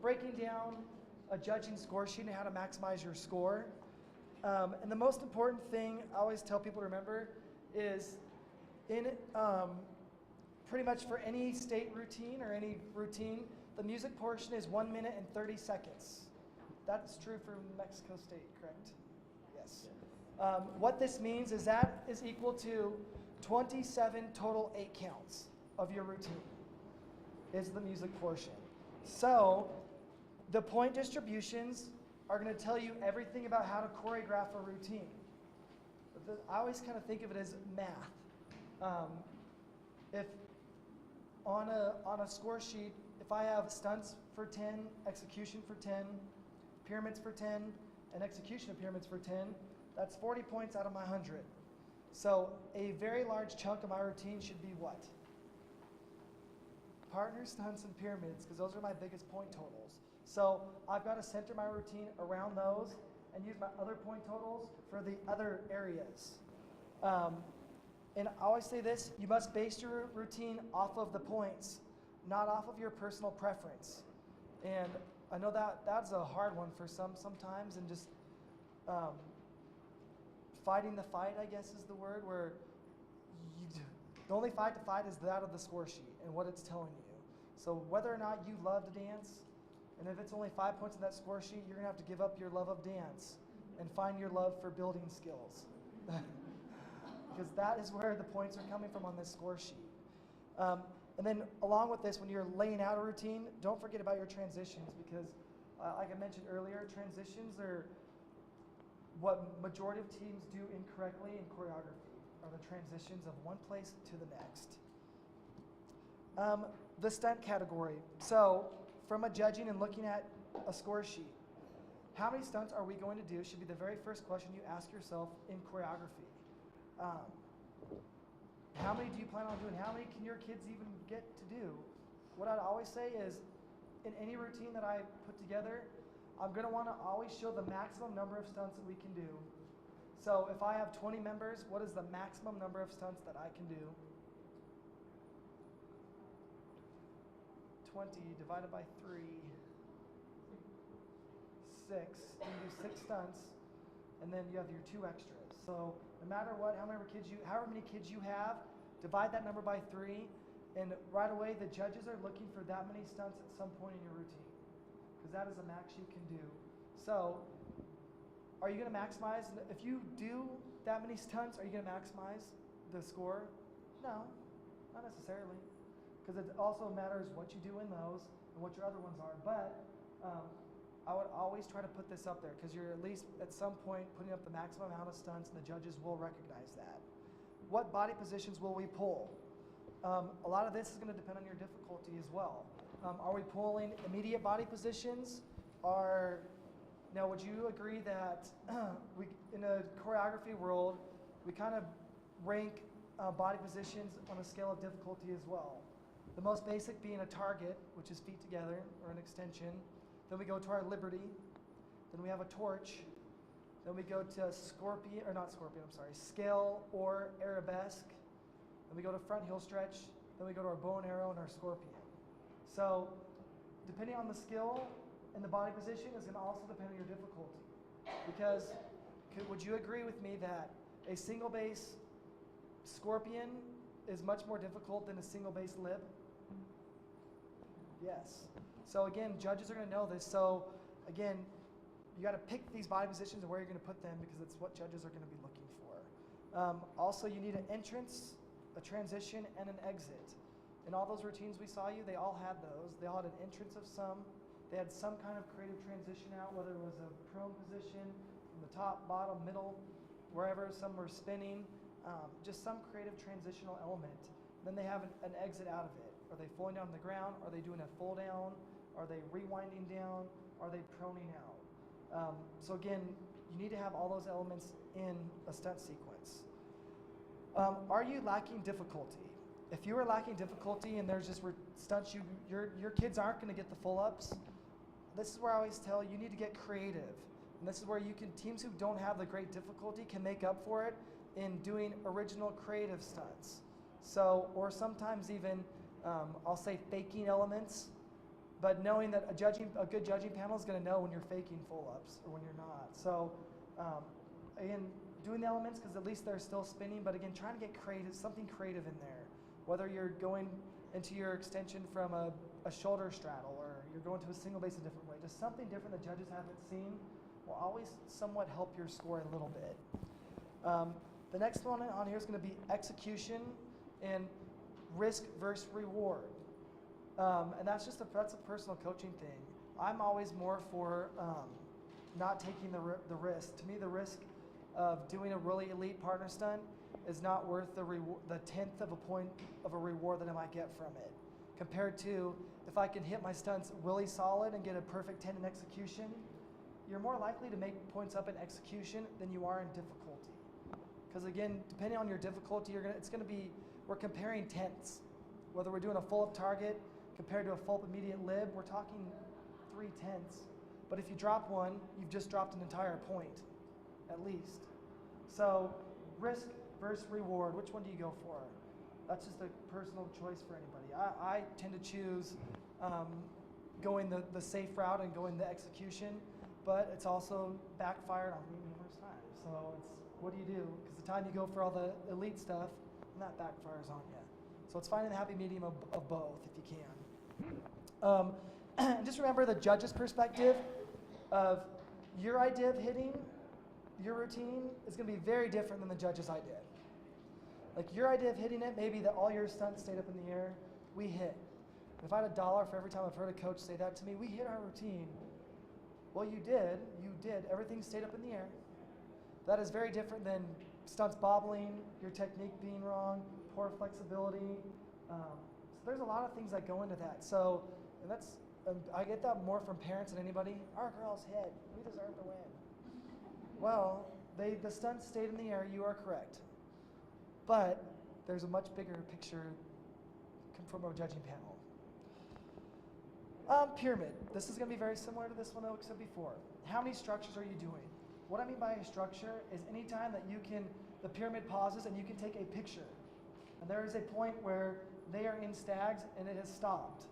breaking down a judging score sheet and how to maximize your score. And the most important thing I always tell people to remember is pretty much for any state routine or any routine, the music portion is 1 minute and 30 seconds. That's true for Mexico State, correct? Yes. What this means is that is equal to 27 total 8 counts of your routine is the music portion. So the point distributions are going to tell you everything about how to choreograph a routine. I always kind of think of it as math. If on a score sheet, if I have stunts for 10, execution for 10, pyramids for 10, and execution of pyramids for 10, that's 40 points out of my 100. So a very large chunk of my routine should be what? Partner, stunts, and pyramids, because those are my biggest point totals. So I've got to center my routine around those and use my other point totals for the other areas. And I always say this, you must base your routine off of the points, not off of your personal preference. And I know that's a hard one for sometimes, and just fighting the fight, I guess is the word, where the only fight to fight is that of the score sheet and what it's telling you. So whether or not you love to dance, and if it's only 5 points in that score sheet, you're going to have to give up your love of dance and find your love for building skills. Because that is where the points are coming from on this score sheet. And then along with this, when you're laying out a routine, don't forget about your transitions, because like I mentioned earlier, transitions are what majority of teams do incorrectly in choreography, are the transitions of one place to the next. The stunt category. So from a judging and looking at a score sheet, how many stunts are we going to do should be the very first question you ask yourself in choreography. How many do you plan on doing? How many can your kids even get to do? What I'd always say is, in any routine that I put together, I'm going to want to always show the maximum number of stunts that we can do. So if I have 20 members, what is the maximum number of stunts that I can do? 20 divided by 3, 6. You can do 6 stunts, and then you have your 2 extras. So no matter what, however many kids you have, divide that number by 3, and right away the judges are looking for that many stunts at some point in your routine, because that is the max you can do. So are you going to maximize? If you do that many stunts, are you going to maximize the score? No, not necessarily, because it also matters what you do in those and what your other ones are. But I would always try to put this up there, because you're at least at some point putting up the maximum amount of stunts, and the judges will recognize that. What body positions will we pull? A lot of this is going to depend on your difficulty as well. Are we pulling immediate body positions? Now, would you agree that in a choreography world, we kind of rank body positions on a scale of difficulty as well? The most basic being a target, which is feet together, or an extension. Then we go to our liberty. Then we have a torch. Then we go to scale or arabesque. Then we go to front heel stretch. Then we go to our bow and arrow and our scorpion. So depending on the skill and the body position is going to also depend on your difficulty. Because would you agree with me that a single base scorpion is much more difficult than a single base lib? Yes. So again, judges are going to know this. So again, you got to pick these body positions and where you're going to put them, because it's what judges are going to be looking for. Also, you need an entrance, a transition, and an exit. In all those routines we saw you, they all had those. They all had an entrance of some. They had some kind of creative transition out, whether it was a prone position, from the top, bottom, middle, wherever. Some were spinning, just some creative transitional element. Then they have an exit out of it. Are they falling down on the ground? Are they doing a full down? Are they rewinding down? Are they proning out? So again, you need to have all those elements in a stunt sequence. Are you lacking difficulty? If you are lacking difficulty and there's just stunts your kids aren't going to get the full ups, this is where I always tell you need to get creative. And this is where teams who don't have the great difficulty can make up for it in doing original creative stunts. So, or sometimes even, I'll say faking elements but knowing that a good judging panel is going to know when you're faking full-ups or when you're not. So again, doing the elements because at least they're still spinning, but again, trying to get creative, something creative in there. Whether you're going into your extension from a shoulder straddle or you're going to a single base a different way, just something different that judges haven't seen will always somewhat help your score a little bit. The next one on here is going to be execution and risk versus reward. And that's a personal coaching thing. I'm always more for not taking the risk. To me, the risk of doing a really elite partner stunt is not worth the tenth of a point of a reward that I might get from it. Compared to if I can hit my stunts really solid and get a perfect 10 in execution, you're more likely to make points up in execution than you are in difficulty. Because again, depending on your difficulty, we're comparing tenths. Whether we're doing a full up target compared to a full up immediate lib, we're talking 3/10. But if you drop one, you've just dropped an entire point, at least. So risk versus reward, which one do you go for? That's just a personal choice for anybody. I tend to choose going the safe route and going the execution, but it's also backfired on me numerous times. So it's, what do you do? Because the time you go for all the elite stuff, and that backfires on you. So it's finding the happy medium of both if you can. And just remember the judge's perspective of your idea of hitting, your routine is going to be very different than the judge's idea. Like your idea of hitting it, maybe that all your stunts stayed up in the air, we hit. If I had $1 for every time I've heard a coach say that to me, we hit our routine. Well, you did. Everything stayed up in the air. That is very different than stunts bobbling, your technique being wrong, poor flexibility. So there's a lot of things that go into that. So, and that's, I get that more from parents than anybody. Our girls hit. We deserve to win. Well, the stunts stayed in the air. You are correct. But there's a much bigger picture from our judging panel. Pyramid. This is going to be very similar to this one I said before. How many structures are you doing? What I mean by a structure is any time that the pyramid pauses and you can take a picture. And there is a point where they are in stags and it has stopped.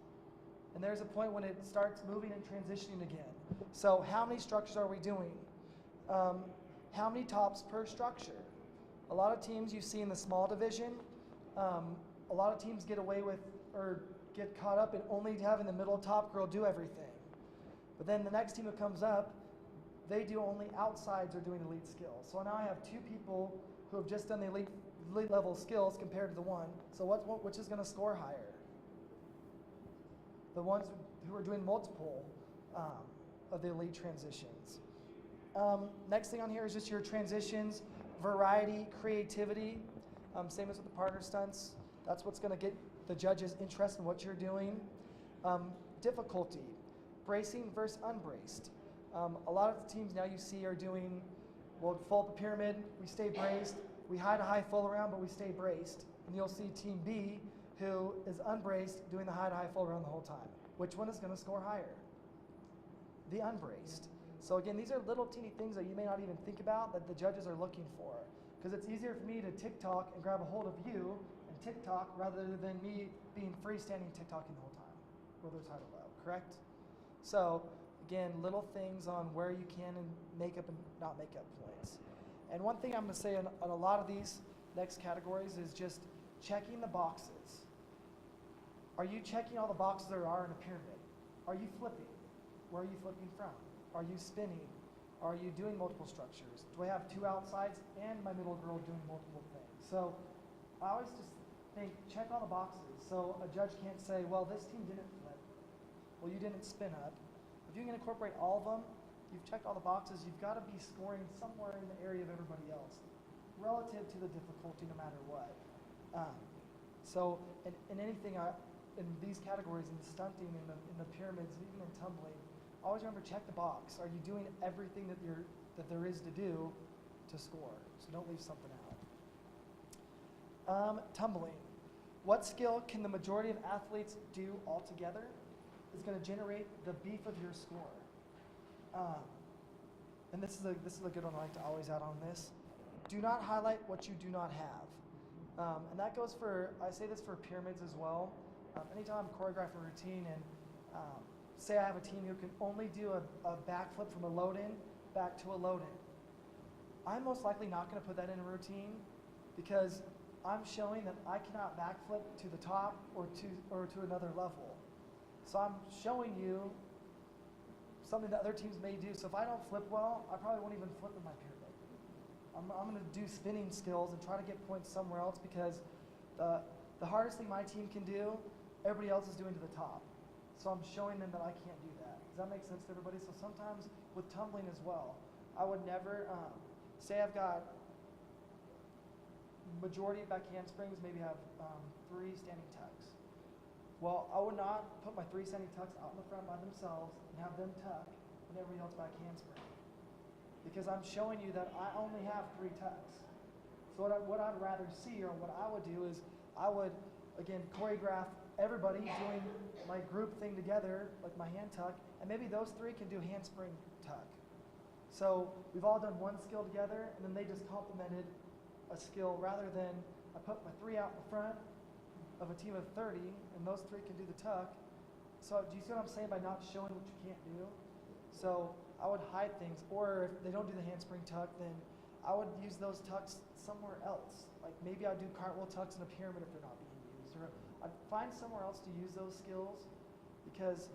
And there's a point when it starts moving and transitioning again. So how many structures are we doing? How many tops per structure? A lot of teams you see in the small division, a lot of teams get away with or get caught up in only having the middle top girl do everything. But then the next team that comes up, they do only outsides or doing elite skills. So now I have two people who have just done the elite level skills compared to the one. So which is going to score higher? The ones who are doing multiple of the elite transitions. Next thing on here is just your transitions, variety, creativity. Same as with the partner stunts. That's what's going to get the judges' interest in what you're doing. Difficulty, bracing versus unbraced. A lot of the teams now you see are doing, well, full up the pyramid, we stay braced. We hide a high full around, but we stay braced. And you'll see team B, who is unbraced, doing the high to high full around the whole time. Which one is going to score higher? The unbraced. So again, these are little teeny things that you may not even think about that the judges are looking for. Because it's easier for me to TikTok and grab a hold of you and TikTok rather than me being freestanding TikToking the whole time, whether it's high or low, correct? So again, little things on where you can and make up and not make up points. And one thing I'm going to say on a lot of these next categories is just checking the boxes. Are you checking all the boxes there are in a pyramid? Are you flipping? Where are you flipping from? Are you spinning? Are you doing multiple structures? Do I have two outsides and my middle girl doing multiple things? So I always just think, check all the boxes. So a judge can't say, well, this team didn't flip. Well, you didn't spin up. If you can incorporate all of them, you've checked all the boxes, you've got to be scoring somewhere in the area of everybody else, relative to the difficulty no matter what. So in anything, in these categories, in stunting, in the pyramids, even in tumbling, always remember, check the box. Are you doing everything that there is to do to score? So don't leave something out. Tumbling. What skill can the majority of athletes do altogether is going to generate the beef of your score. And this is a good one I like to always add on this. Do not highlight what you do not have. And that goes for, I say this for pyramids as well. Anytime I'm choreographing a routine and say I have a team who can only do a backflip from a load in back to a load in. I'm most likely not going to put that in a routine because I'm showing that I cannot backflip to the top or to another level. So I'm showing you something that other teams may do. So if I don't flip well, I probably won't even flip in my pyramid. I'm going to do spinning skills and try to get points somewhere else because the hardest thing my team can do, everybody else is doing to the top. So I'm showing them that I can't do that. Does that make sense to everybody? So sometimes with tumbling as well, I would never, say I've got majority of back handsprings, maybe have 3 standing tucks. Well, I would not put my 3 standing tucks out in the front by themselves and have them tuck and everybody else back handspring. Because I'm showing you that I only have 3 tucks. So what I'd rather see, or what I would do is, I would, again, choreograph everybody doing my group thing together, like my hand tuck, and maybe those 3 can do handspring tuck. So we've all done one skill together, and then they just complemented a skill rather than I put my 3 out in front of a team of 30, and those 3 can do the tuck. So do you see what I'm saying by not showing what you can't do? So I would hide things, or if they don't do the handspring tuck, then I would use those tucks somewhere else. Like maybe I'd do cartwheel tucks in a pyramid if they're not being used, or I'd find somewhere else to use those skills because,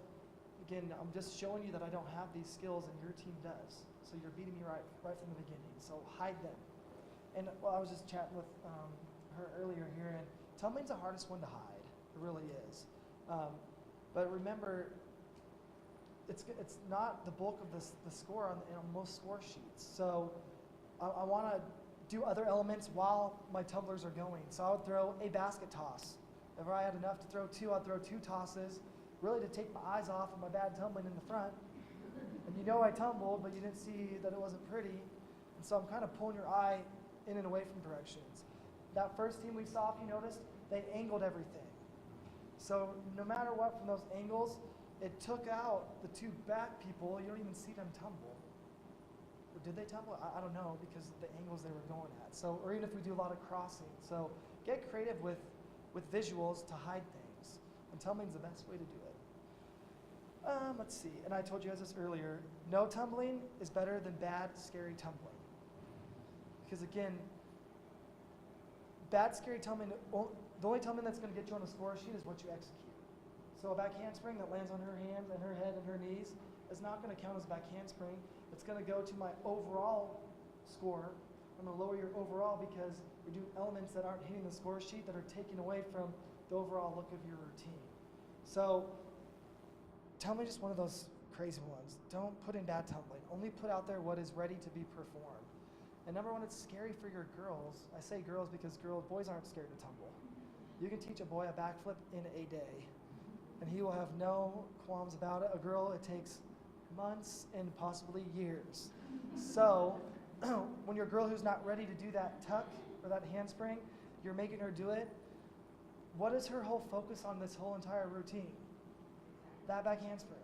again, I'm just showing you that I don't have these skills and your team does. So you're beating me right from the beginning. So hide them. And well, I was just chatting with her earlier here, and tumbling's the hardest one to hide. It really is. But remember, it's not the bulk of the score on most score sheets. So I want to do other elements while my tumblers are going. So I would throw a basket toss. If I had enough to throw 2, I'd throw 2 tosses, really to take my eyes off of my bad tumbling in the front. And you know I tumbled, but you didn't see that it wasn't pretty. And so I'm kind of pulling your eye in and away from directions. That first team we saw, if you noticed, they angled everything. So no matter what from those angles, it took out the 2 back people. You don't even see them tumble. Or did they tumble? I don't know because of the angles they were going at. So, or even if we do a lot of crossing. So get creative with visuals to hide things. And tumbling's the best way to do it. Let's see, and I told you guys this earlier, no tumbling is better than bad, scary tumbling. Because again, bad, scary tumbling, the only tumbling that's going to get you on a score sheet is what you execute. So a back handspring that lands on her hands and her head and her knees is not going to count as a back handspring. It's going to go to my overall score. I'm going to lower your overall because you're doing elements that aren't hitting the score sheet that are taking away from the overall look of your routine. So tumbling is just one of those crazy ones. Don't put in bad tumbling. Only put out there what is ready to be performed. And number 1, it's scary for your girls. I say girls because boys aren't scared to tumble. You can teach a boy a backflip in a day, and he will have no qualms about it. A girl, it takes months and possibly years. So when your girl who's not ready to do that tuck or that handspring, you're making her do it, what is her whole focus on this whole entire routine? That back handspring.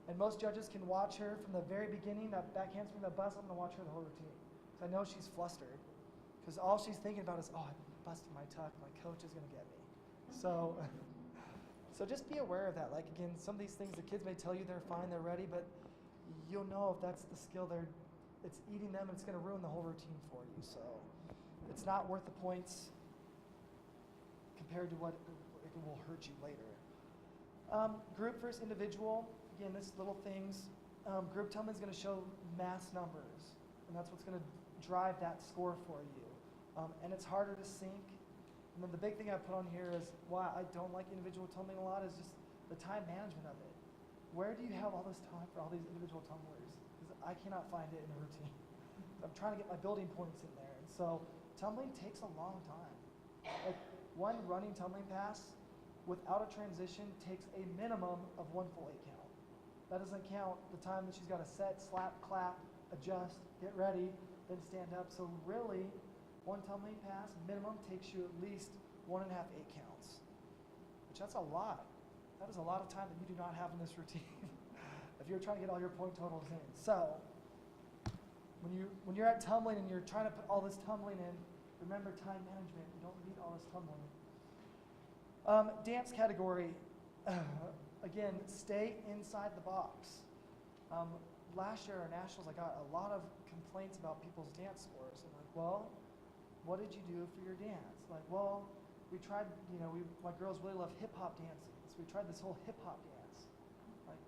And most judges can watch her from the very beginning, that back handspring, that bust, I'm going to watch her the whole routine. I know she's flustered because all she's thinking about is, oh, I busted my tuck. My coach is going to get me. So just be aware of that. Like, again, some of these things, the kids may tell you they're fine, they're ready, but you'll know if that's the skill it's eating them and it's going to ruin the whole routine for you. So it's not worth the points compared to what it will hurt you later. Group versus individual. Again, this little things. Group tumbling is going to show mass numbers, and that's what's going to drive that score for you. And it's harder to sync. And then the big thing I put on here is why I don't like individual tumbling a lot is just the time management of it. Where do you have all this time for all these individual tumblers? Because I cannot find it in a routine. I'm trying to get my building points in there. And so tumbling takes a long time. Like one running tumbling pass without a transition takes a minimum of 1 full 8 count. That doesn't count the time that she's got to set, slap, clap, adjust, get ready, then stand up. So really, one tumbling pass minimum takes you at least 1.5 8 counts, which that's a lot. That is a lot of time that you do not have in this routine if you're trying to get all your point totals in. So when you're at tumbling and you're trying to put all this tumbling in, remember time management. You don't need all this tumbling. Dance category. Again, stay inside the box. Last year at our nationals, I got a lot of complaints about people's dance scores. I'm like, well, what did you do for your dance? Like, well, we tried, my girls really love hip hop dancing, so we tried this whole hip hop dance. Like,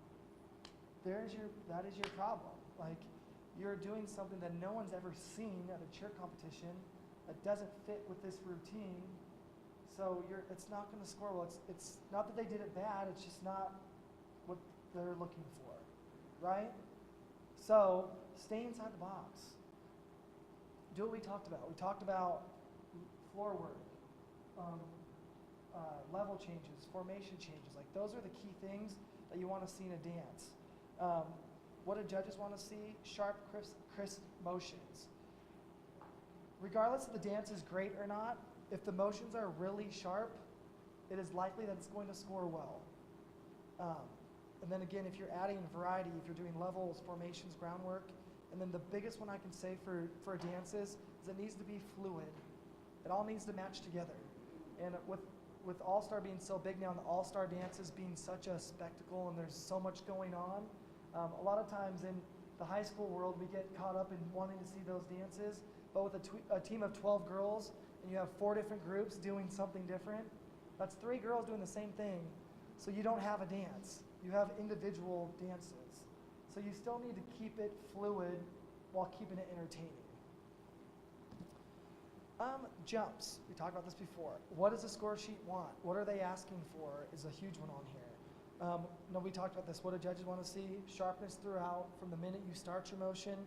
that is your problem. Like, you're doing something that no one's ever seen at a cheer competition that doesn't fit with this routine. So it's not going to score well. It's not that they did it bad. It's just not what they're looking for, right? So stay inside the box. Do what we talked about. We talked about floor work, level changes, formation changes. Like those are the key things that you want to see in a dance. What do judges want to see? Sharp, crisp motions. Regardless if the dance is great or not, if the motions are really sharp, it is likely that it's going to score well. And then again, if you're adding variety, if you're doing levels, formations, groundwork, and then the biggest one I can say for dances is it needs to be fluid. It all needs to match together. And with All-Star being so big now and the All-Star dances being such a spectacle and there's so much going on, a lot of times in the high school world we get caught up in wanting to see those dances, but with a team of 12 girls and you have 4 different groups doing something different, that's 3 girls doing the same thing. So you don't have a dance. You have individual dances. So you still need to keep it fluid while keeping it entertaining. Jumps. We talked about this before. What does the score sheet want? What are they asking for is a huge one on here. We talked about this. What do judges want to see? Sharpness throughout from the minute you start your motion.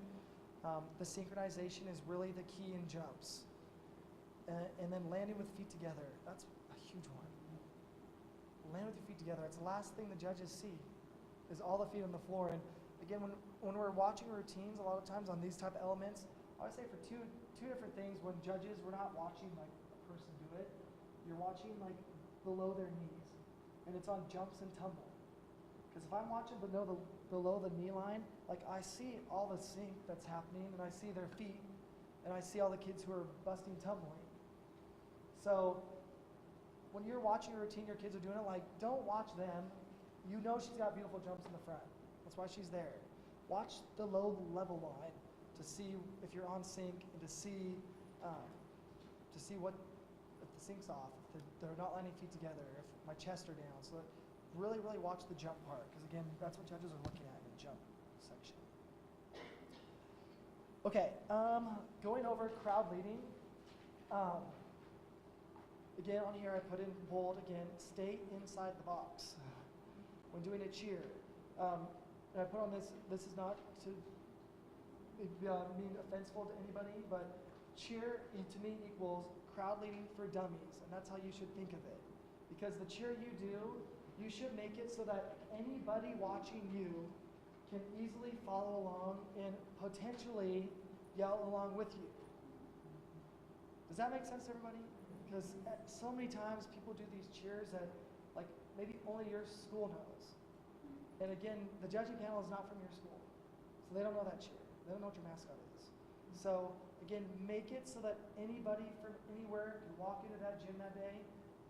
The synchronization is really the key in jumps. And then landing with feet together. That's a huge one. Land with your feet together. It's the last thing the judges see is all the feet on the floor. And again, when we're watching routines, a lot of times on these type of elements, I would say for two different things, when judges, we're not watching like a person do it. You're watching like below their knees. And it's on jumps and tumble. Because if I'm watching below the knee line, like I see all the sync that's happening and I see their feet and I see all the kids who are busting tumbling. So when you're watching a routine, your kids are doing it, like don't watch them. You know she's got beautiful jumps in the front. That's why she's there. Watch the low level line to see if you're on sync and to see what if the sync's off, if they're not lining feet together, if my chest are down. So really, really watch the jump part because again, that's what judges are looking at in the jump section. Okay, going over crowd leading. Again, on here I put in bold, again, stay inside the box. When doing a cheer. And I put on this is not to mean offensive to anybody, but cheer to me equals crowd leading for dummies, and that's how you should think of it. Because the cheer you do, you should make it so that anybody watching you can easily follow along and potentially yell along with you. Does that make sense to everybody? Because so many times people do these cheers that like maybe only your school knows. And again, the judging panel is not from your school. So they don't know that cheer. They don't know what your mascot is. So again, make it so that anybody from anywhere can walk into that gym that day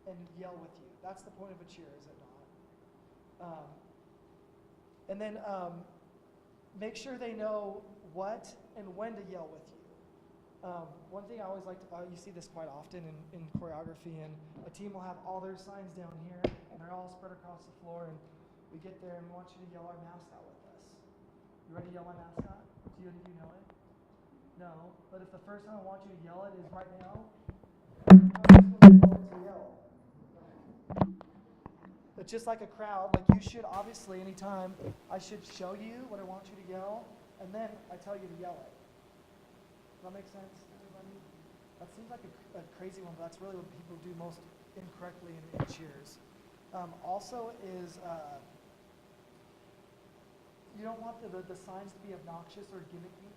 and yell with you. That's the point of a cheer, is it not? And then make sure they know what and when to yell with you. One thing I always like to, you see this quite often in choreography, and a team will have all their signs down here, and they're all spread across the floor, and we get there and we want you to yell our mascot with us. You ready to yell my mascot? Do you know it? No, but if the first time I want you to yell it is right now, to yell. It's just like a crowd, like you should obviously anytime I should show you what I want you to yell, and then I tell you to yell it. Does that make sense, everybody? That seems like a crazy one, but that's really what people do most incorrectly in cheers. Also is, you don't want the signs to be obnoxious or gimmicky.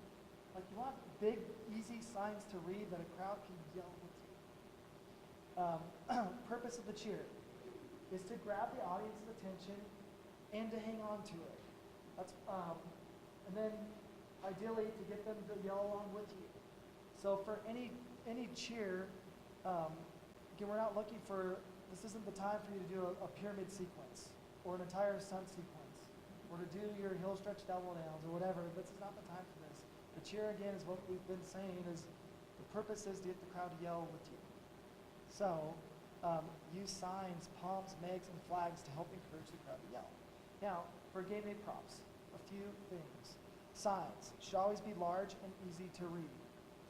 Like you want big, easy signs to read that a crowd can yell with you. Purpose of the cheer is to grab the audience's attention and to hang on to it. That's and then ideally to get them to yell along with you. So for any cheer, again, we're not looking for, this isn't the time for you to do a pyramid sequence or an entire stunt sequence, or to do your heel stretch double downs or whatever, this is not the time for this. The cheer, again, is what we've been saying, is the purpose is to get the crowd to yell with you. So use signs, palms, megs, and flags to help encourage the crowd to yell. Now, for game day props, a few things. Signs should always be large and easy to read.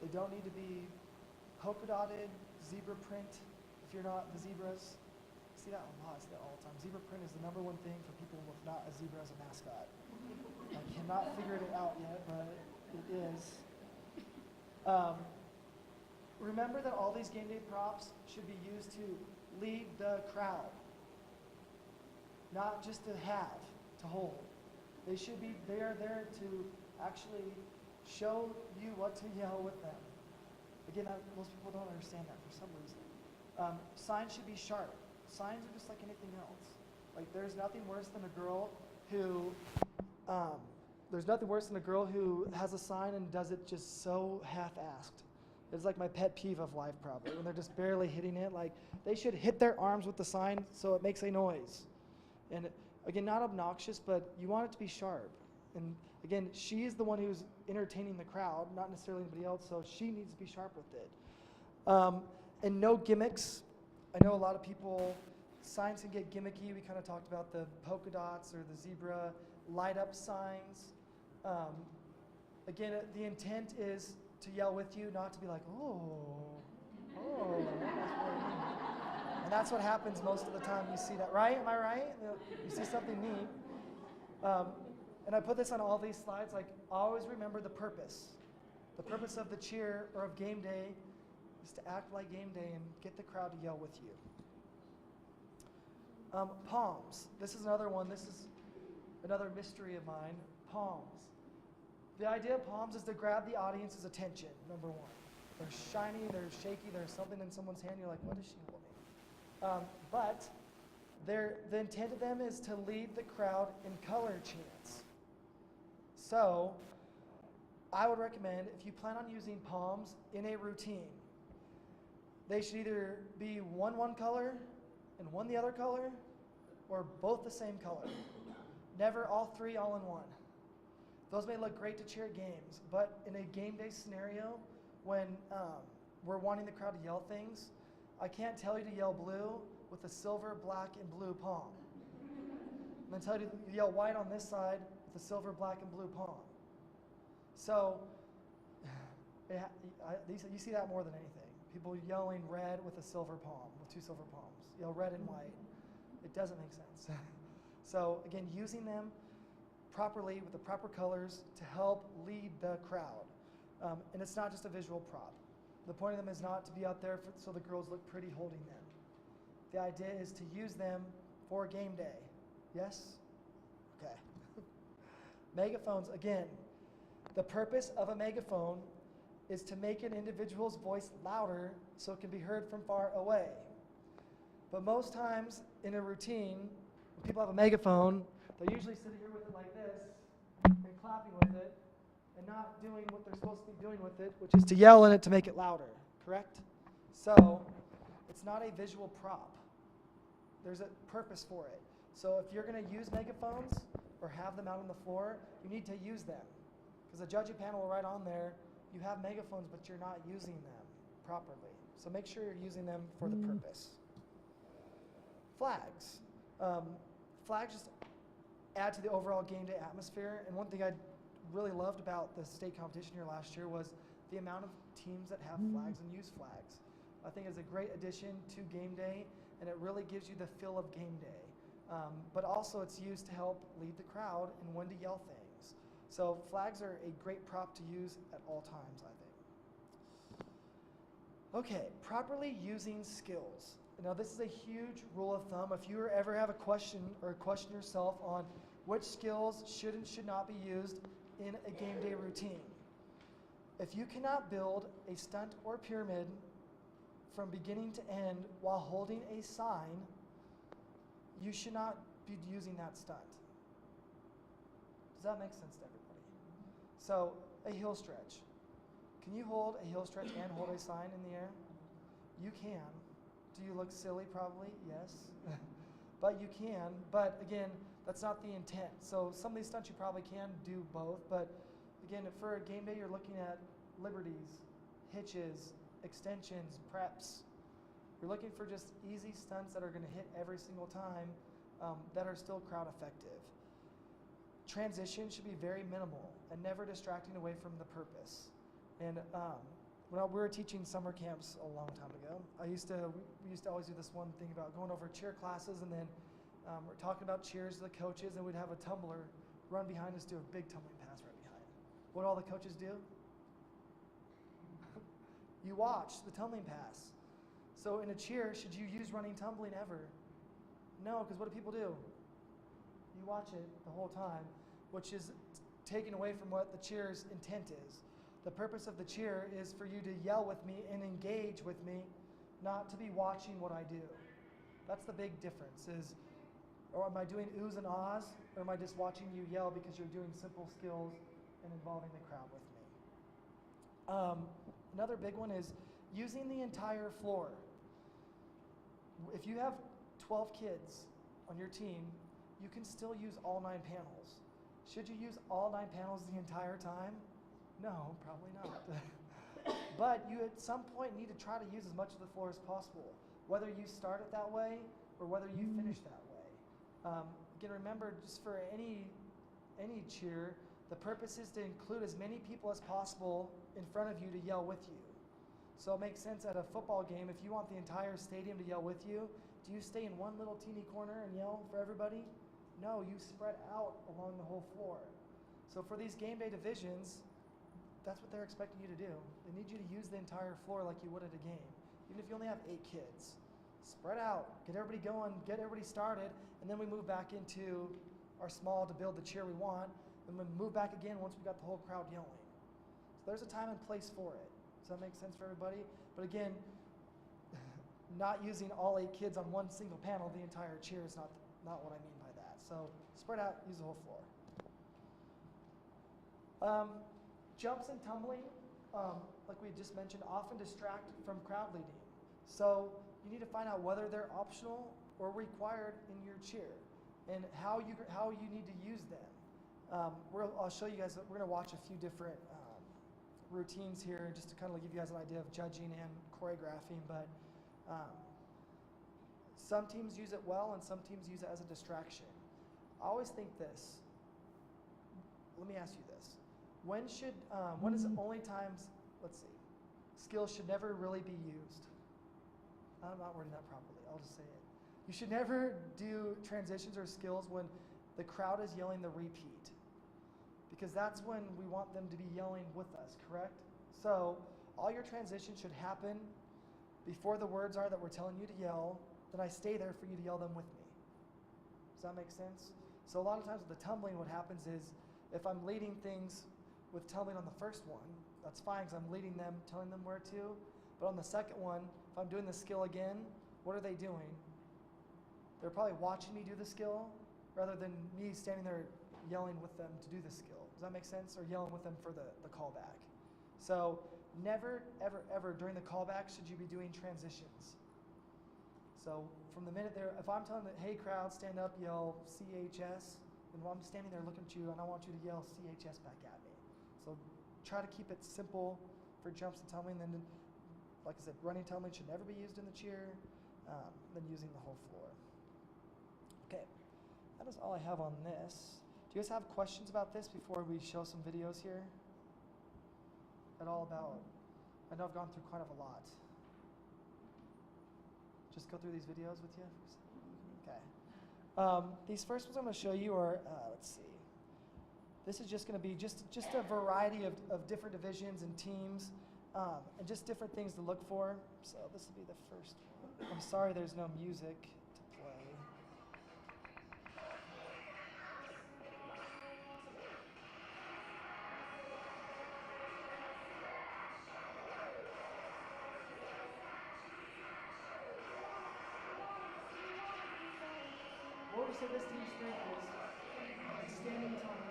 They don't need to be polka dotted, zebra print, if you're not the zebras. I see that a lot, I see that all the time. Zebra print is the #1 thing for people with not a zebra as a mascot. I cannot figure it out yet, but it is. Remember that all these game day props should be used to lead the crowd, not just to have, to hold. They are there to actually show you what to yell with them. Again, most people don't understand that for some reason. Signs should be sharp. Signs are just like anything else. Like there's nothing worse than a girl who has a sign and does it just so half-assed. It's like my pet peeve of life probably, when they're just barely hitting it. Like they should hit their arms with the sign so it makes a noise. And again, not obnoxious, but you want it to be sharp. And again, she's the one who's entertaining the crowd, not necessarily anybody else, so she needs to be sharp with it. And no gimmicks. I know a lot of people, signs can get gimmicky. We kind of talked about the polka dots or the zebra light up signs. Again, the intent is to yell with you, not to be like, oh, and that's what happens most of the time you see that, right? Am I right? You see something neat. And I put this on all these slides, like always remember the purpose. The purpose of the cheer or of game day is to act like game day and get the crowd to yell with you. Palms. This is another one. This is another mystery of mine. Palms. The idea of palms is to grab the audience's attention, #1. They're shiny, they're shaky, there's something in someone's hand, you're like, what is she holding? But the intent of them is to lead the crowd in color chants. So I would recommend, if you plan on using palms in a routine, they should either be one color and one the other color, or both the same color. Never all three all in one. Those may look great to cheer at games, but in a game day scenario, when we're wanting the crowd to yell things, I can't tell you to yell blue with a silver, black, and blue palm. I'm going to tell you to yell white on this side with a silver, black, and blue palm. So you see that more than anything. People yelling red with a silver palm, with 2 silver palms. Yell red and white. It doesn't make sense. So again, using them properly with the proper colors to help lead the crowd. And it's not just a visual prop. The point of them is not to be out there so the girls look pretty holding them. The idea is to use them for game day. Yes? Okay. Megaphones, again, the purpose of a megaphone is to make an individual's voice louder so it can be heard from far away. But most times in a routine, when people have a megaphone, they're usually sitting here with it like this and clapping with it and not doing what they're supposed to be doing with it, which is to yell in it to make it louder, correct? So it's not a visual prop. There's a purpose for it. So if you're going to use megaphones or have them out on the floor, you need to use them. Because the judging panel will write on there, you have megaphones, but you're not using them properly. So make sure you're using them for the purpose. Flags. Flags just add to the overall game day atmosphere. And one thing I really loved about the state competition here last year was the amount of teams that have flags and use flags. I think it's a great addition to game day, and it really gives you the feel of game day. But also it's used to help lead the crowd and when to yell things. So flags are a great prop to use at all times, I think. Okay, properly using skills. Now this is a huge rule of thumb. If you ever have a question or question yourself on which skills should and should not be used in a game day routine. If you cannot build a stunt or pyramid from beginning to end while holding a sign, you should not be using that stunt. Does that make sense to everybody? So, a heel stretch. Can you hold a heel stretch and hold a sign in the air? You can. Do you look silly? Probably, yes. but you can. But again, that's not the intent. So some of these stunts you probably can do both, but again, for a game day, you're looking at liberties, hitches, extensions, preps. You're looking for just easy stunts that are going to hit every single time that are still crowd effective. Transition should be very minimal and never distracting away from the purpose. And when we were teaching summer camps a long time ago, we used to always do this one thing about going over cheer classes, and then we're talking about cheers to the coaches, and we'd have a tumbler run behind us, do a big tumbling pass right behind. What do all the coaches do? You watch the tumbling pass. So in a cheer, should you use running tumbling ever? No, because what do people do? You watch it the whole time, which is taken away from what the cheer's intent is. The purpose of the cheer is for you to yell with me and engage with me, not to be watching what I do. That's the big difference is, or am I doing oohs and ahs, or am I just watching you yell because you're doing simple skills and involving the crowd with me? Another big one is using the entire floor. If you have 12 kids on your team, you can still use all 9 panels. Should you use all 9 panels the entire time? No, probably not. But you at some point need to try to use as much of the floor as possible, whether you start it that way or whether you finish that way. Again, remember, just for any cheer, the purpose is to include as many people as possible in front of you to yell with you. So it makes sense at a football game, if you want the entire stadium to yell with you, do you stay in one little teeny corner and yell for everybody? No, you spread out along the whole floor. So for these game day divisions, that's what they're expecting you to do. They need you to use the entire floor like you would at a game. Even if you only have 8 kids. Spread out, get everybody going, get everybody started, and then we move back into our small to build the cheer we want, and we move back again once we got the whole crowd yelling. So there's a time and place for it. Does that make sense for everybody? But again, not using all 8 kids on one single panel, the entire cheer is not what I mean by that. So spread out, use the whole floor. Jumps and tumbling, like we just mentioned, often distract from crowd leading. So you need to find out whether they're optional or required in your cheer, and how you need to use them. I'll show you guys. We're going to watch a few different routines here, just to kind of give you guys an idea of judging and choreographing. But some teams use it well, and some teams use it as a distraction. I always think this. Let me ask you this. When is the only times, let's see, skills should never really be used? I'm not wording that properly. I'll just say it. You should never do transitions or skills when the crowd is yelling the repeat, because that's when we want them to be yelling with us, correct? So all your transitions should happen before the words are that we're telling you to yell, then I stay there for you to yell them with me. Does that make sense? So a lot of times with the tumbling, what happens is, if I'm leading things with tumbling on the first one, that's fine because I'm leading them, telling them where to. But on the second one, if I'm doing the skill again, what are they doing? They're probably watching me do the skill rather than me standing there yelling with them to do the skill. Does that make sense? Or yelling with them for the callback. So never, ever, ever during the callback should you be doing transitions. So from the minute there, if I'm telling them, hey crowd, stand up, yell CHS, and I'm standing there looking at you and I want you to yell CHS back at me. So try to keep it simple for jumps and tumbling. Then, like I said, running tumbling should never be used in the cheer. Then using the whole floor. Okay, that is all I have on this. Do you guys have questions about this before we show some videos here? At all about, I know I've gone through quite a lot. Just go through these videos with you? Okay. These first ones I'm going to show you are, let's see. This is just going to be just a variety of different divisions and teams, and just different things to look for. So this will be the first one. I'm sorry there's no music to play. What would you say this team's strength is? Standing time.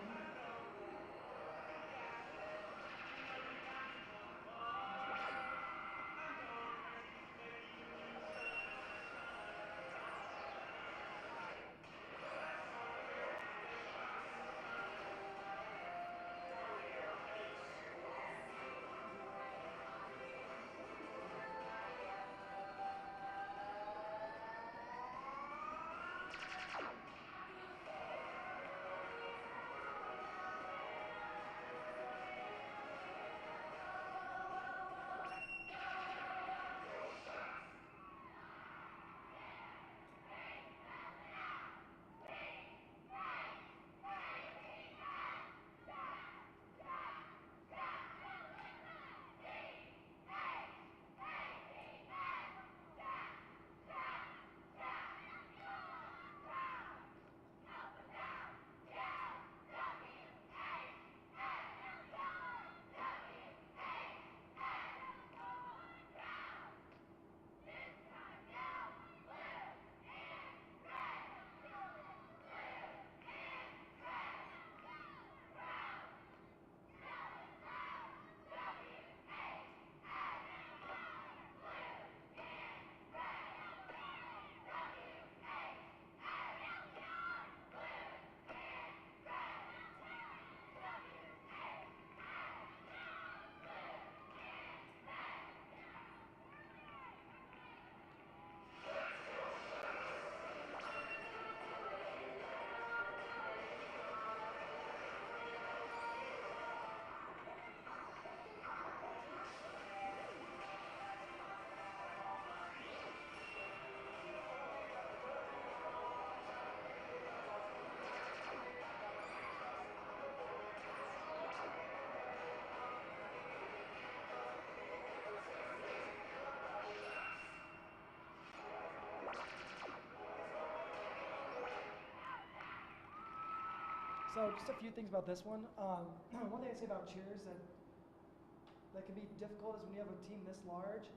So just a few things about this one. One thing I say about cheers that can be difficult is when you have a team this large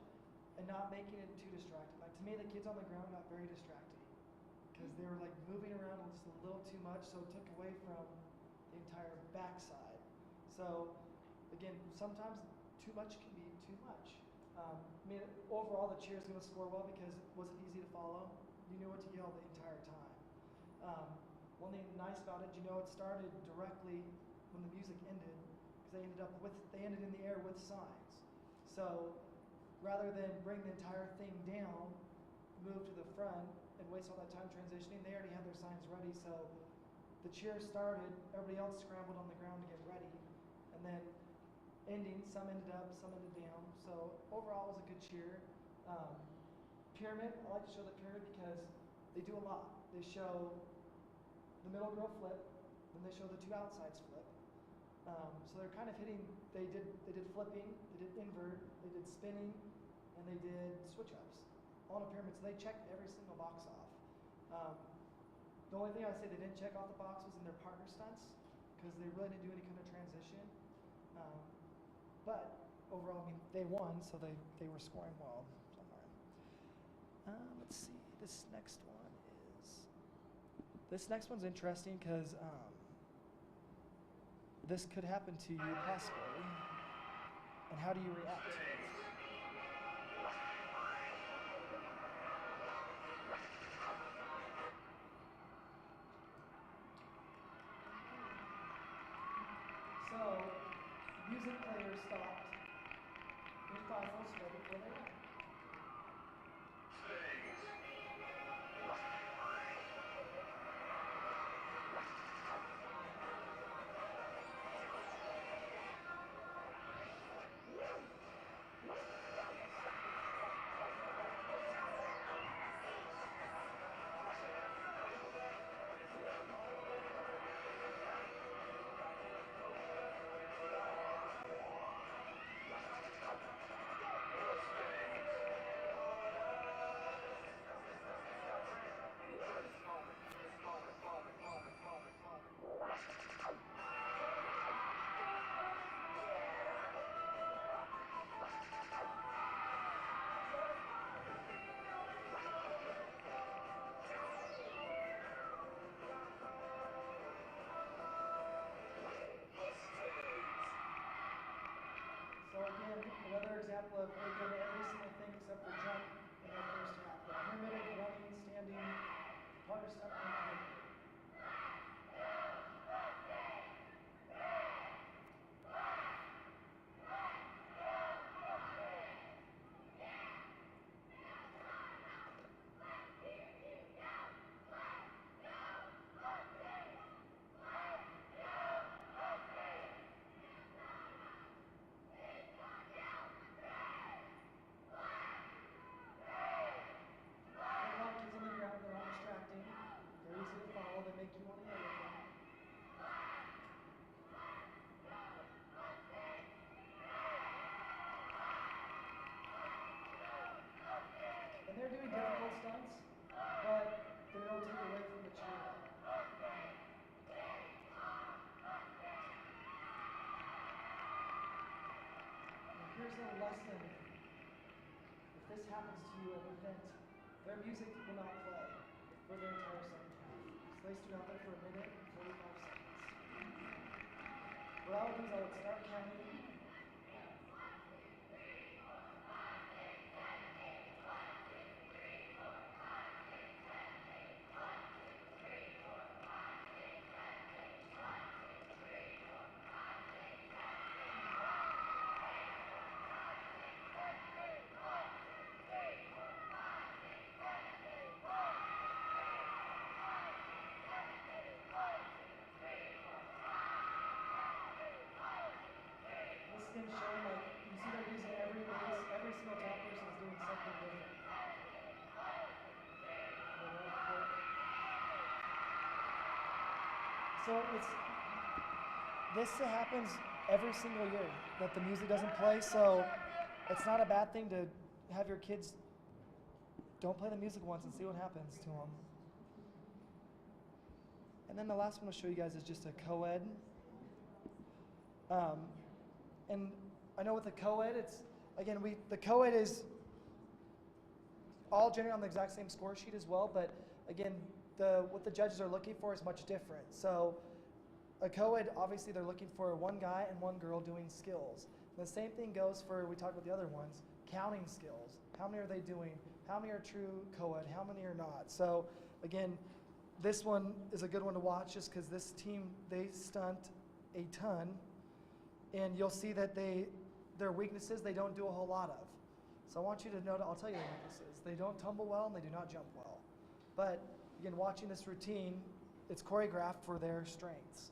and not making it too distracting. Like to me, the kids on the ground got very distracting because they were like moving around just a little too much, so it took away from the entire backside. So again, sometimes too much can be too much. I mean, overall the cheers going to score well because was it easy to follow? You knew what to yell the entire time. One thing nice about it, it started directly when the music ended because they ended in the air with signs. So rather than bring the entire thing down, move to the front and waste all that time transitioning, they already had their signs ready. So the cheer started, everybody else scrambled on the ground to get ready, and then ending, some ended up, some ended down. So overall, it was a good cheer. Pyramid, I like to show the pyramid because they do a lot. They show the middle girl flip, then they show the two outsides flip. So they're kind of hitting. They did flipping, they did invert, they did spinning, and they did switch ups on a pyramid. So they checked every single box off. The only thing I say they didn't check off the box was in their partner stunts because they really didn't do any kind of transition. But overall, I mean, they won, so they were scoring well somewhere. Let's see. This next one's interesting because this could happen to you possibly. And how do you react? So, music player stopped. 55 full split before they went. So again, another example of they did every single thing except for jump in their first half. The pyramid, running, standing, partner stuff, and pyramid. Kids on the ground, they're not distracting. They're easy to follow, they make you want to yell with them. And they're doing difficult stunts, but they don't take away from the cheer. And here's a lesson. If this happens to you at an event, their music will not play for their entire second half. So they stood out there for a minute and 45 seconds. What I would do is I would start counting. This is going to show like, you see they're using every base, every single top person is doing something different. So this happens every single year that the music doesn't play, so it's not a bad thing to have your kids don't play the music once and see what happens to them. And then the last one I'll show you guys is just a co-ed. And I know with the co-ed, it's, again, the co-ed is all generated on the exact same score sheet as well, but again, what the judges are looking for is much different. So a co-ed, obviously they're looking for one guy and one girl doing skills. And the same thing goes for, we talked about the other ones, counting skills. How many are they doing? How many are true co-ed? How many are not? So again, this one is a good one to watch just because this team, they stunt a ton. And you'll see that their weaknesses, they don't do a whole lot of. So I want you to know, I'll tell you their weaknesses. They don't tumble well and they do not jump well. But again, watching this routine, it's choreographed for their strengths.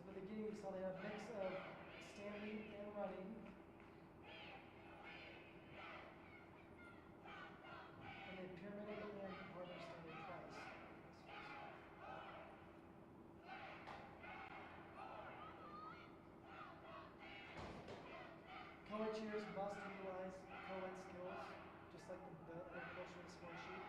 So in the beginning, you saw they have a mix of standing and running. And they pyramided and partner standing twice. Co-ed cheers must utilize co-ed skills, just like the portion of the score sheet.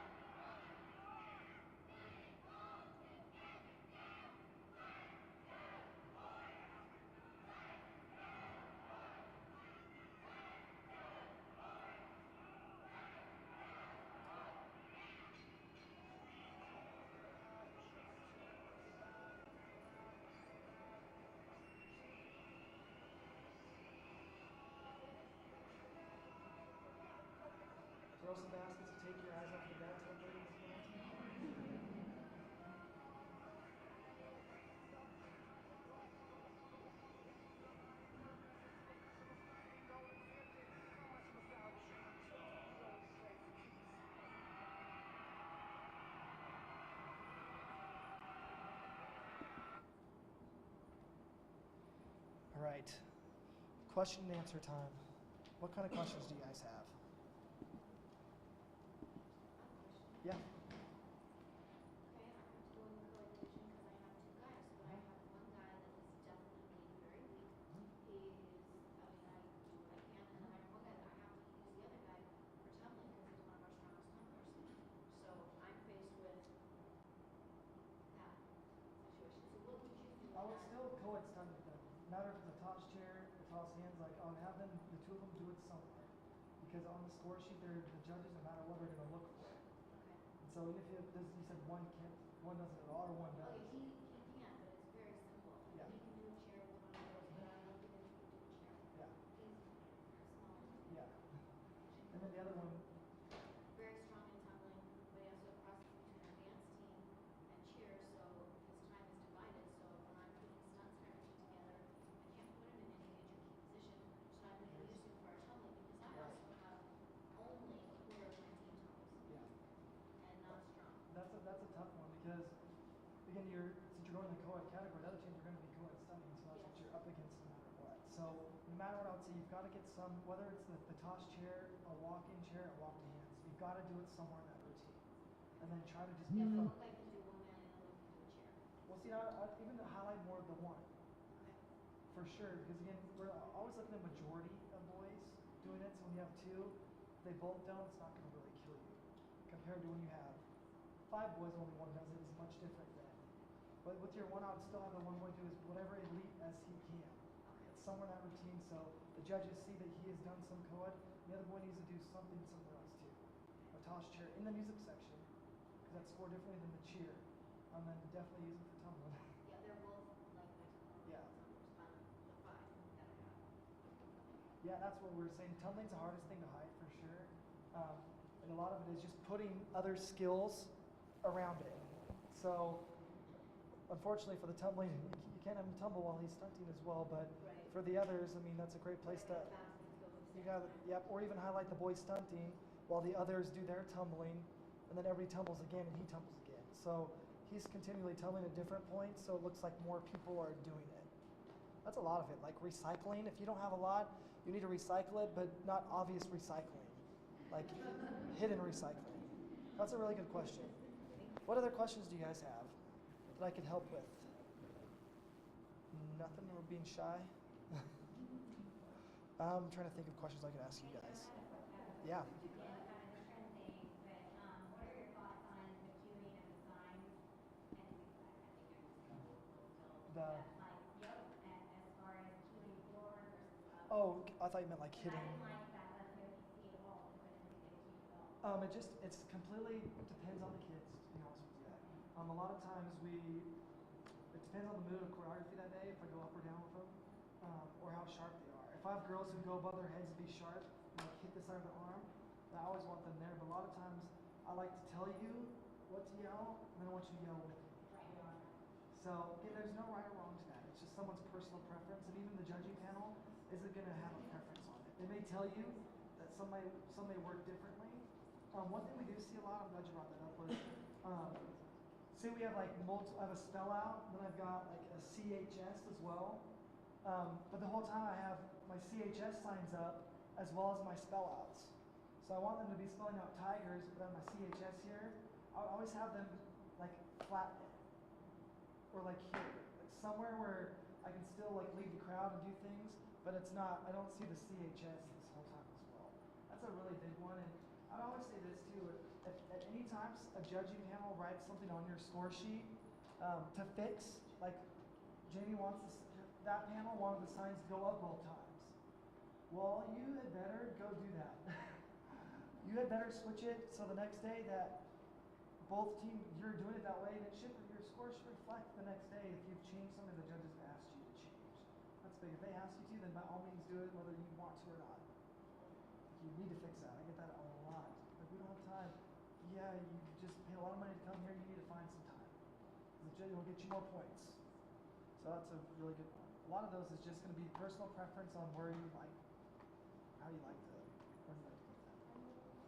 Throw some baskets to take your eyes off the ball. All right. Question and answer time. What kind of questions do you guys have? Yeah. I would still co-ed study with them. No matter if it's a toss chair, a toss hands, like I would have them, the two of them do it somewhere. Because on the score sheet, the judges, no matter what, they're going to look for it. And so even if you said one can't, one doesn't at all, or one does. Okay, he can, but it's very simple. Yeah. He can do a chair with one of those, but I don't think that he can do a chair. Yeah. He's small. Yeah. And then the other one, Very strong in tumbling, but he also crosses between our dance team and cheer, so his time is divided. So when I'm putting stunts and everything together, I can't put him in any major key position. So I'm going to use him for our tumbling because I Right. also have only a quarter of my team tumbles yeah. and not strong. That's a tough one because, again, since you're going in the co-ed category, the other teams are going to be co-ed stunning, so that's what you're up against no matter what. So no matter what, I would say you've got to get some, whether it's the toss chair, a walk-in chair, a walk to hands, you've got to do it somewhere in that routine, and then try to just Yeah, beef but up. look, I can do one man and one can do a chair. Well, see, I even to highlight more of the one, Okay. for sure, because again, we're always looking at majority of boys doing it. So when you have two, if they both don't, it's not going to really kill you. Compared to when you have 5 boys, only one does it, is much different then. But with your one, I would still have the one boy do is whatever elite as he can. Okay. It's somewhere in that routine, so the judges see that he has done some co-ed, The other boy needs to do something else too. A toss chair in the music section, because that's scored differently than the cheer. And then definitely use it for tumbling. Yeah, they're both like my Yeah. tumblers on the 5 that I have. Yeah, that's what we're saying. Tumbling's the hardest thing to hide for sure. And a lot of it is just putting other skills around it. So, unfortunately for the tumbling, you can't have him tumble while he's stunting as well. But Right. for the others, I mean, that's a great place to. You got, yep, or even highlight the boy stunting while the others do their tumbling, and then everybody tumbles again and he tumbles again. So he's continually tumbling at different points, so it looks like more people are doing it. That's a lot of it, like recycling. If you don't have a lot, you need to recycle it, but not obvious recycling, like hidden recycling. That's a really good question. What other questions do you guys have that I could help with? Nothing, we're being shy. I'm trying to think of questions I could ask you guys. Yeah. The, oh, I thought you meant like hitting. It's completely depends on the kids, to be honest with you. A lot of times it depends on the mood of choreography that day, if I go up or down with them, or how sharp they are. If I have girls who go above their heads to be sharp, and like hit the side of the arm, I always want them there. But a lot of times, I like to tell you what to yell, and then I want you to yell with me. So again, there's no right or wrong to that. It's just someone's personal preference, and even the judging panel isn't going to have a preference on it. They may tell you that some may work differently. One thing we do see a lot, I'm glad you brought that up, was say we have like I have a spell out, then I've got like a CHS as well. But the whole time I have my CHS signs up as well as my spell outs. So I want them to be spelling out tigers, but on my CHS here, I always have them like flat or like here, like somewhere where I can still like lead the crowd and do things, but it's not, I don't see the CHS this whole time as well. That's a really big one. And I would always say this too, at any time a judging panel writes something on your score sheet to fix, like Jamie wants that panel wanted the signs to go up both times. Well, you had better go do that. You had better switch it so the next day that both teams, you're doing it that way, and your score should reflect the next day if you've changed something the judges have asked you to change. That's big. If they ask you to, then by all means do it, whether you want to or not. You need to fix that. I get that a lot. Like, we don't have time. Yeah, you just pay a lot of money to come here. You need to find some time. The judge will get you more points. So that's a really good one. A lot of those is just going to be personal preference on where you like, how you like to, where you like to put that.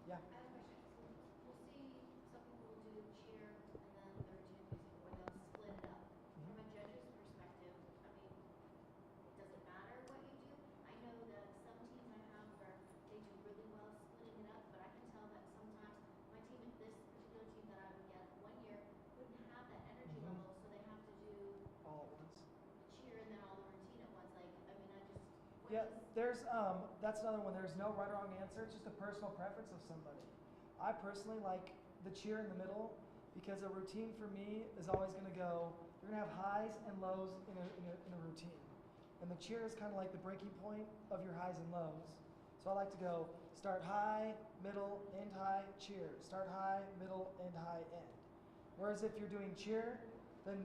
Yeah. I have a question. So we'll see some people will do cheer and then their routine music, or they'll split it up. From a judge's perspective, I mean, does it matter what you do? I know that some teams I have where they do really well splitting it up, but I can tell that sometimes my team, this particular team that I would get one year, wouldn't have that energy level, so they have to do All at once. cheer and then all the routine at once. Like, I mean, Yeah, there's that's another one. There's no right or wrong answer. It's just a personal preference of somebody. I personally like the cheer in the middle because a routine for me is always going to go. You're going to have highs and lows in a routine, and the cheer is kind of like the breaking point of your highs and lows. So I like to go start high, middle, end high, cheer. Start high, middle, end high, end. Whereas if you're doing cheer, then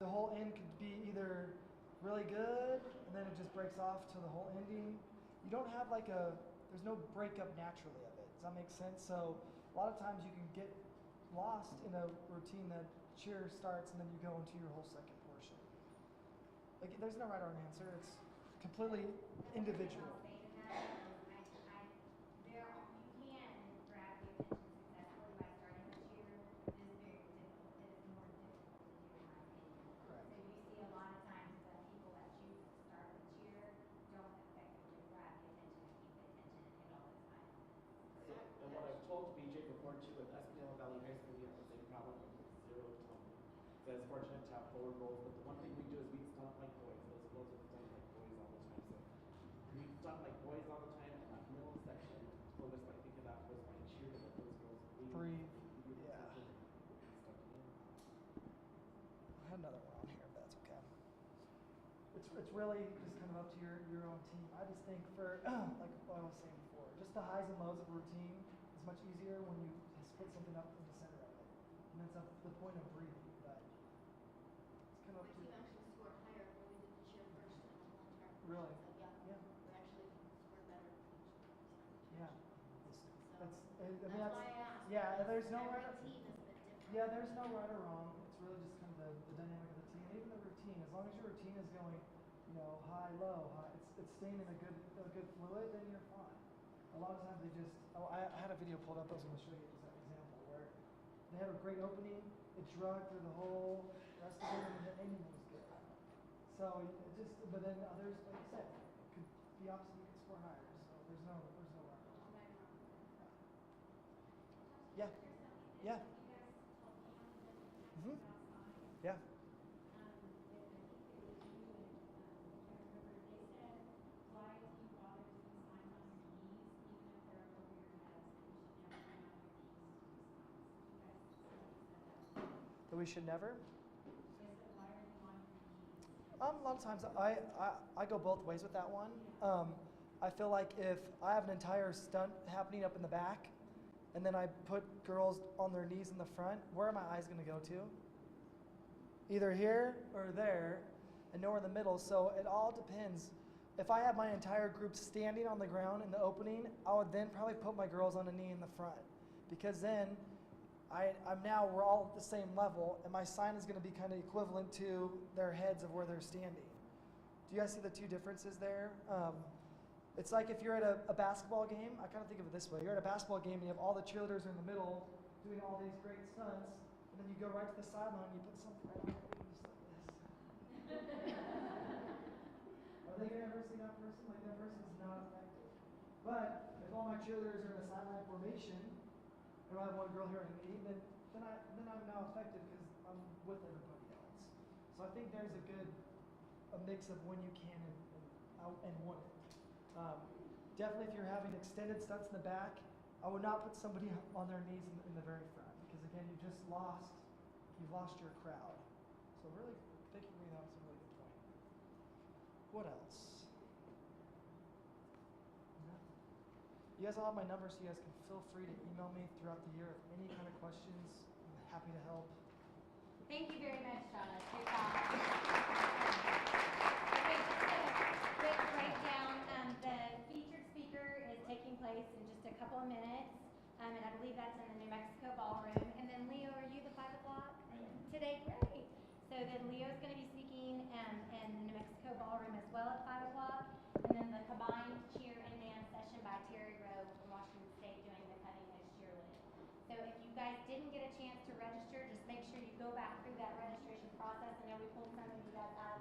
the whole end could be either really good, and then it just breaks off to the whole ending. You don't have like there's no breakup naturally of it. Does that make sense? So a lot of times you can get lost in a routine that cheer starts and then you go into your whole second portion. Like, there's no right or wrong answer. It's completely individual. It's fortunate to have forward rolls, but the one thing we do is we stunt like boys. Those girls are stunt like boys all the time. So we stunt like boys all the time in that middle section. So just like think of that was my cheer to let those girls Breathe. Yeah. I had another one on here, but that's okay. It's really just kind of up to your own team. I just think for like what I was saying before, Just the highs and lows of a routine is much easier when you split something up in the center of it. And that's the point of breathing. But it's kind of My up to team you. actually scored higher when we did the cheer first in the whole entire Really? So, yeah. Yeah. We actually scored better each Yeah. So That's, I mean, that's why I asked. yeah, because there's no every right. team is a bit different. Yeah, there's no right or wrong. It's really just kind of the dynamic of the team. And even the routine, as long as your routine is going, high, low, high, it's staying in a good fluid, then you're fine. A lot of times they just, I had a video pulled up I was going to show you as an example where they had a great opening, it drugged through the whole rest of it, and the ending was good. So but then others, like you said, could be opposite, you could score higher. So there's no right or wrong. Yeah. Yeah. Mm-hmm. Yeah. That we should never? A lot of times I go both ways with that one. I feel like if I have an entire stunt happening up in the back, and then I put girls on their knees in the front, where are my eyes going to go to? Either here or there, and nowhere in the middle. So it all depends. If I have my entire group standing on the ground in the opening, I would then probably put my girls on a knee in the front, because then we're all at the same level, and my sign is going to be kind of equivalent to their heads of where they're standing. Do you guys see the two differences there? It's like if you're at a basketball game, I kind of think of it this way. You're at a basketball game and you have all the cheerleaders in the middle doing all these great stunts, and then you go right to the sideline and you put something right on their feet just like this. Are they going to ever see that person? Like, that person's not effective. But if all my cheerleaders are in a sideline formation, and I have one girl here on a knee, then I'm now effective because I'm with everybody else. So I think there's a mix of when you can and wouldn't. Definitely, if you're having extended stunts in the back, I would not put somebody on their knees in the very front, because again, you've lost your crowd. So really, thank you for bringing that up. That's a really good point. What else? No. You guys all have my number, so you guys can feel free to email me throughout the year if any kind of questions. I'm happy to help. Thank you very much, Donna. Great talk. Okay, just a quick breakdown. The featured speaker is taking place in just a couple of minutes, and I believe that's in the New Mexico Ballroom. And then Leo, are you the 5 o'clock today? Great. So then Leo's going to be speaking in the New Mexico Ballroom as well at 5 o'clock, and then the combined cheer and dance session by Terry Rowe from Washington State doing the cutting edge cheerleading. So if you guys didn't get a chance to register, just make sure you go back through that registration process. I know we pulled some of you guys out